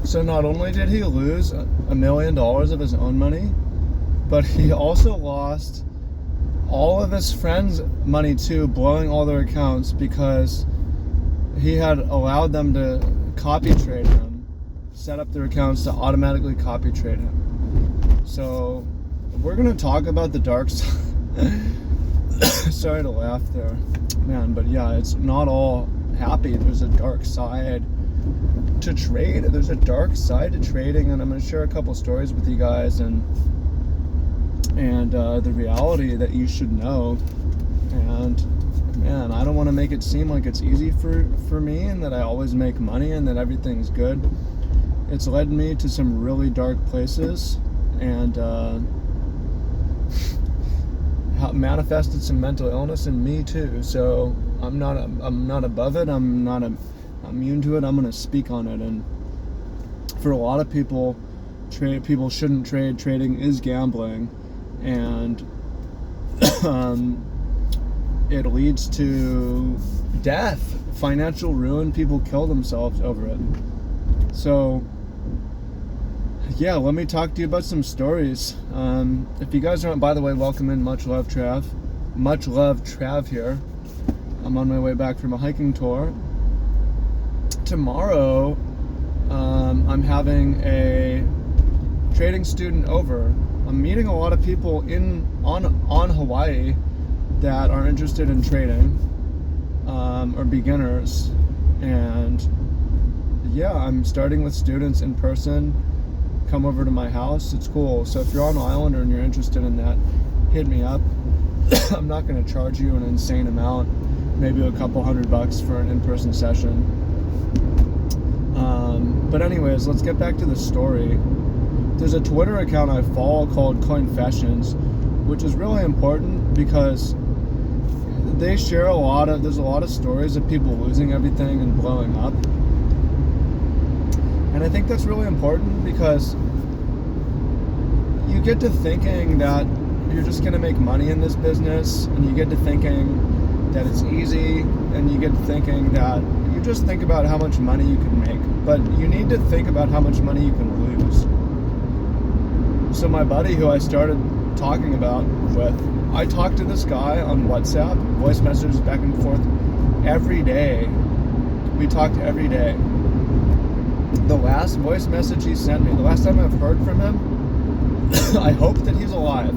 So not only did he lose $1 million of his own money, but he also lost all of his friends' money too, blowing all their accounts because he had allowed them to copy trade him, set up their accounts to automatically copy trade him. So we're going to talk about the dark side. Sorry to laugh there, man, but yeah, it's not all happy. There's a dark side to trade. There's a dark side to trading, and I'm going to share a couple stories with you guys and the reality that you should know. And man, I don't want to make it seem like it's easy for me and that I always make money and that everything's good. It's led me to some really dark places and manifested some mental illness in me too. So I'm not above it. I'm not immune to it. I'm going to speak on it. And for a lot of people, people shouldn't trade. Trading is gambling, and it leads to death, financial ruin. People kill themselves over it. So yeah, let me talk to you about some stories. If you guys aren't, by the way, welcome in. Much love, Trav. Much love, Trav here. I'm on my way back from a hiking tour. Tomorrow, I'm having a trading student over. I'm meeting a lot of people on Hawaii that are interested in trading, or beginners. And yeah, I'm starting with students in person. Come over to my house. It's cool. So if you're on an island and you're interested in that, hit me up. I'm not going to charge you an insane amount, maybe a couple $100 for an in-person session. But anyways, let's get back to the story. There's a Twitter account I follow called Coinfessions, which is really important because they share there's a lot of stories of people losing everything and blowing up. And I think that's really important because you get to thinking that you're just going to make money in this business, and you get to thinking that it's easy, and you get to thinking that you just think about how much money you can make, but you need to think about how much money you can lose. So my buddy who I started talking about with, I talked to this guy on WhatsApp, voice messages back and forth every day. We talked every day. The last voice message he sent me, the last time I've heard from him, I hope that he's alive.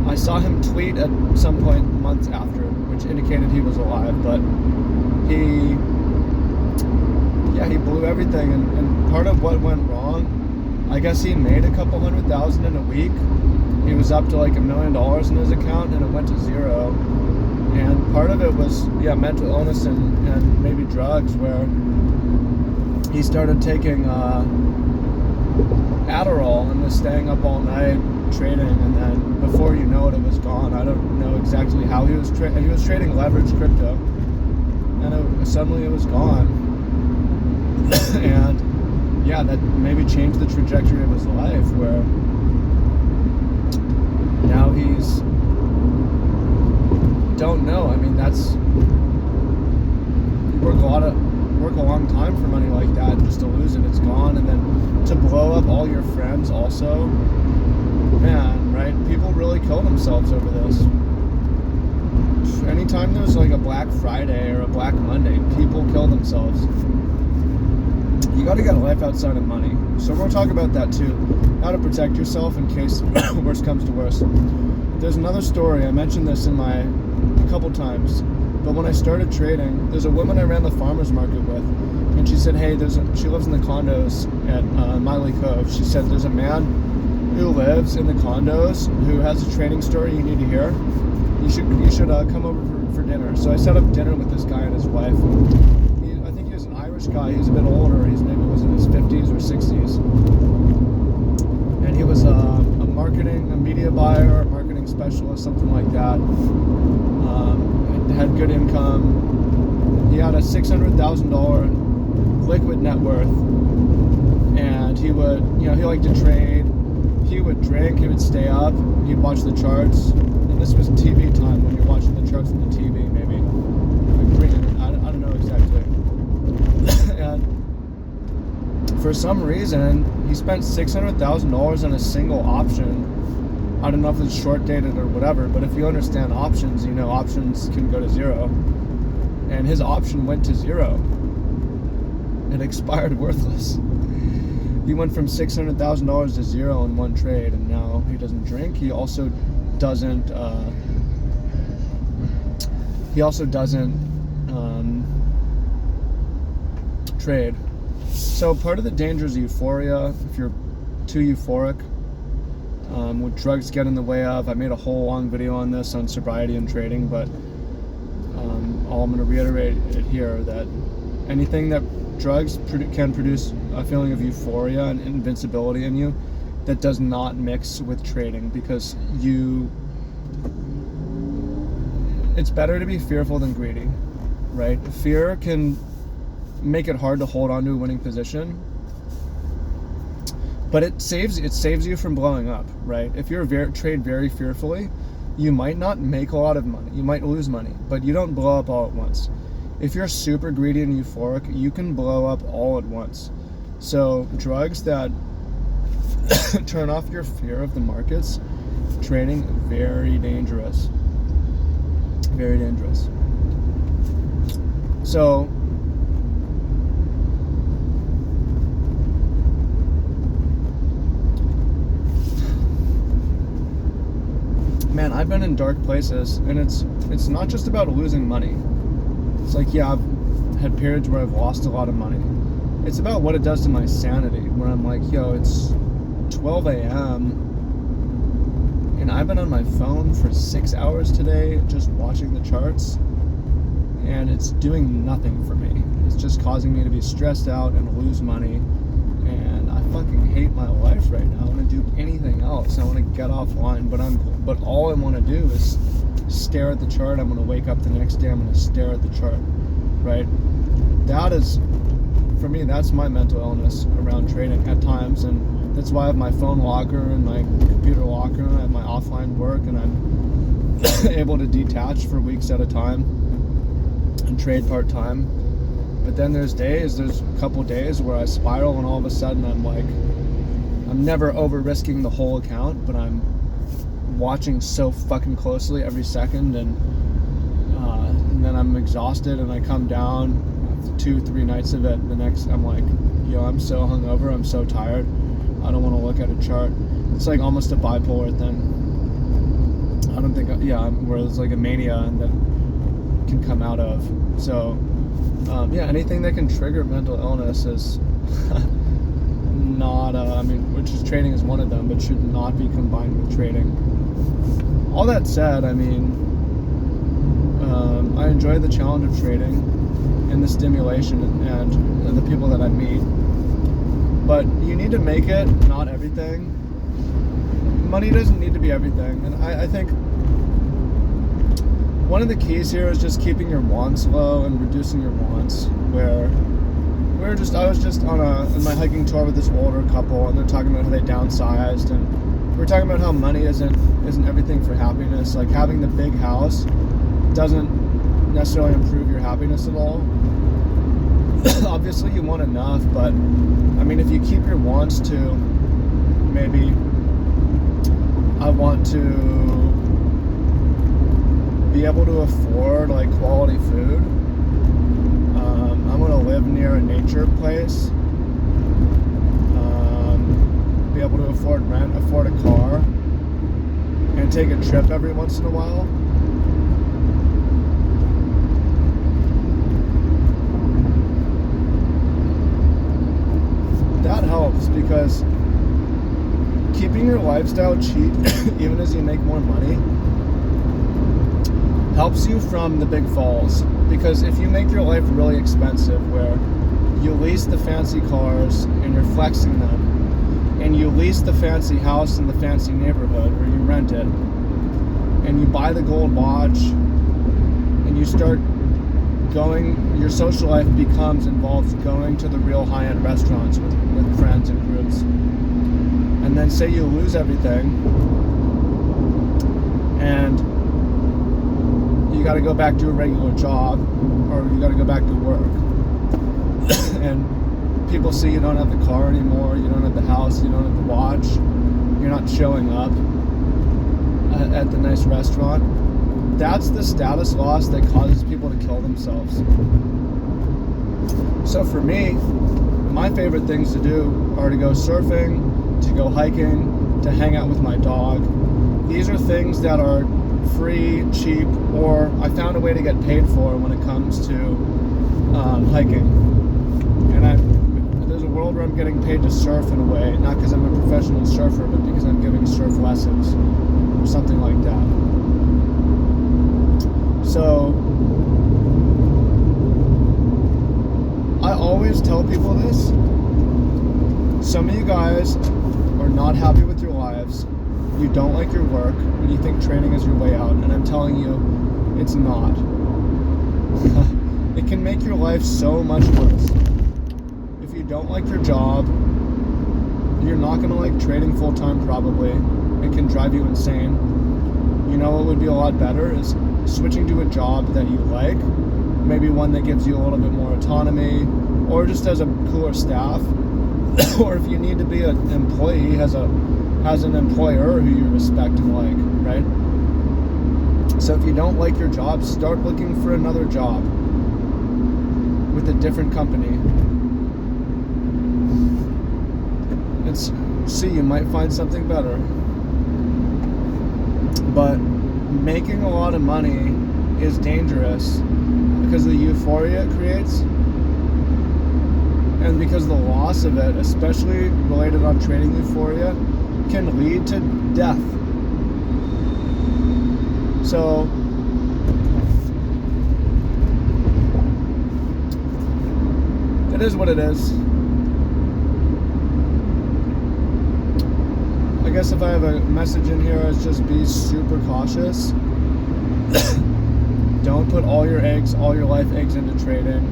I saw him tweet at some point months after, which indicated he was alive, but he blew everything, and part of what went wrong, I guess he made a couple $100,000 in a week. He was up to like $1 million in his account, and it went to zero. And part of it was, mental illness and maybe drugs, where he started taking Adderall and was staying up all night trading, and then before you know it, it was gone. I don't know exactly how he was trading. He was trading leveraged crypto, and suddenly it was gone. And yeah, that maybe changed the trajectory of his life, where now he's, don't know. I mean, that's, you work a long time for money like that, and just to lose it, it's gone. And then to blow up all your friends also, man, right? People really kill themselves over this. Anytime there's like a Black Friday or a Black Monday, people kill themselves. You got to get a life outside of money. So we'll talk about that too. How to protect yourself in case worst comes to worst. There's another story. I mentioned this a couple times. But when I started trading, there's a woman I ran the farmer's market with, and she said, hey, she lives in the condos at Miley Cove. She said, there's a man who lives in the condos who has a trading story you need to hear. You should come over for dinner. So I set up dinner with this guy and his wife. I think he was an Irish guy. He was a bit older. He maybe was in his 50s or 60s. And he was a media buyer, a marketing specialist, something like that. Had good income. He had a $600,000 liquid net worth, and he would, he liked to trade. He would drink. He would stay up. He'd watch the charts. And this was TV time, when you're watching the charts on the TV, maybe. I don't know exactly. And for some reason, he spent $600,000 on a single option. I don't know if it's short dated or whatever, but if you understand options, you know options can go to zero. And his option went to zero. It expired worthless. He went from $600,000 to zero in one trade, and now he doesn't drink. He also doesn't trade. So part of the danger is euphoria. If you're too euphoric, what drugs get in the way of. I made a whole long video on this on sobriety and trading, but all I'm going to reiterate it here, that anything that drugs can produce a feeling of euphoria and invincibility in you, that does not mix with trading, because it's better to be fearful than greedy, right? Fear can make it hard to hold on to a winning position, but it saves you from blowing up, right? If you trade very fearfully, you might not make a lot of money, you might lose money, but you don't blow up all at once. If you're super greedy and euphoric, you can blow up all at once. So drugs that turn off your fear of the markets, trading, very dangerous. Very dangerous. So man, I've been in dark places, and it's not just about losing money. It's like, yeah, I've had periods where I've lost a lot of money. It's about what it does to my sanity, where I'm like, yo, it's 12 a.m. and I've been on my phone for 6 hours today just watching the charts, and it's doing nothing for me. It's just causing me to be stressed out and lose money, and I fucking hate my life right now. I want to do anything else. I want to get offline, but all I want to do is stare at the chart. I'm going to wake up the next day, I'm going to stare at the chart, right? That is, for me, that's my mental illness around trading at times, and that's why I have my phone locker and my computer locker, and I have my offline work, and I'm able to detach for weeks at a time and trade part-time. But then there's a couple days where I spiral, and all of a sudden I'm like, I'm never over-risking the whole account, but I'm watching so fucking closely every second, and then I'm exhausted, and I come down after 2-3 nights of it. The next, I'm like, yo, I'm so hungover, I'm so tired, I don't want to look at a chart. It's like almost a bipolar thing. I don't think, where it's like a mania that can come out of. So, anything that can trigger mental illness is not, which is trading is one of them, but should not be combined with trading. All that said, I enjoy the challenge of trading and the stimulation and the people that I meet. But you need to make it not everything. Money doesn't need to be everything. And I think one of the keys here is just keeping your wants low and reducing your wants. I was just on my hiking tour with this older couple, and they're talking about how they downsized, and we're talking about how money isn't everything for happiness. Like, having the big house doesn't necessarily improve your happiness at all. Obviously you want enough, but if you keep your wants to, maybe I want to be able to afford like quality food. I want to live near a nature place, be able to afford rent, afford a car, and take a trip every once in a while. That helps, because keeping your lifestyle cheap, even as you make more money, helps you from the big falls. Because if you make your life really expensive, where you lease the fancy cars and you're flexing them, and you lease the fancy house in the fancy neighborhood, or you rent it, and you buy the gold watch, and you start your social life involves going to the real high-end restaurants with friends and groups, and then say you lose everything, and you got to go back to a regular job, or you got to go back to work, and people see you don't have the car anymore, you don't have the house, you don't have the watch, you're not showing up at the nice restaurant. That's the status loss that causes people to kill themselves. So for me, my favorite things to do are to go surfing, to go hiking, to hang out with my dog. These are things that are free, cheap, or I found a way to get paid for when it comes to hiking. And there's a world where I'm getting paid to surf in a way, not because I'm a professional surfer, but because I'm giving surf lessons or something like that. So I always tell people this. Some of you guys are not happy with your lives. You don't like your work, and you think training is your way out. And I'm telling you, it's not. It can make your life so much worse. If you don't like your job, you're not going to like training full-time probably. It can drive you insane. You know what would be a lot better is switching to a job that you like, maybe one that gives you a little bit more autonomy, or just has a cooler staff, or if you need to be an employee, has an employer who you respect and like, right? So if you don't like your job, start looking for another job with a different company. You might find something better. But making a lot of money is dangerous because of the euphoria it creates, and because the loss of it, especially related on training euphoria, can lead to death. So it is what it is. I guess if I have a message in here, it's just be super cautious. Don't put all your life eggs into trading.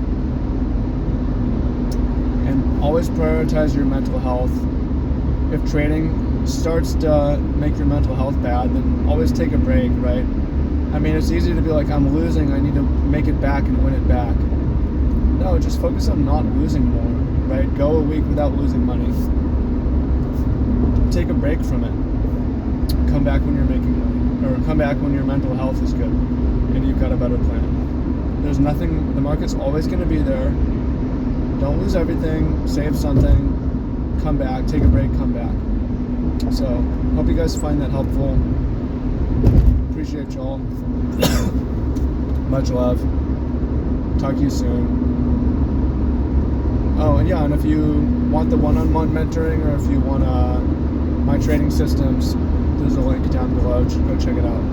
And always prioritize your mental health. If trading starts to make your mental health bad, then always take a break, right? I mean, it's easy to be like, I'm losing, I need to make it back and win it back. No, just focus on not losing more, right? Go a week without losing money. Take a break from it. Come back when you're making money, or come back when your mental health is good and you've got a better plan. There's nothing, the market's always going to be there. Don't lose everything, save something, come back, take a break, come back. So, hope you guys find that helpful. Appreciate y'all. Much love. Talk to you soon. Oh, and yeah, and if you want the one-on-one mentoring, or if you want my trading systems, there's a link down below. Go check it out.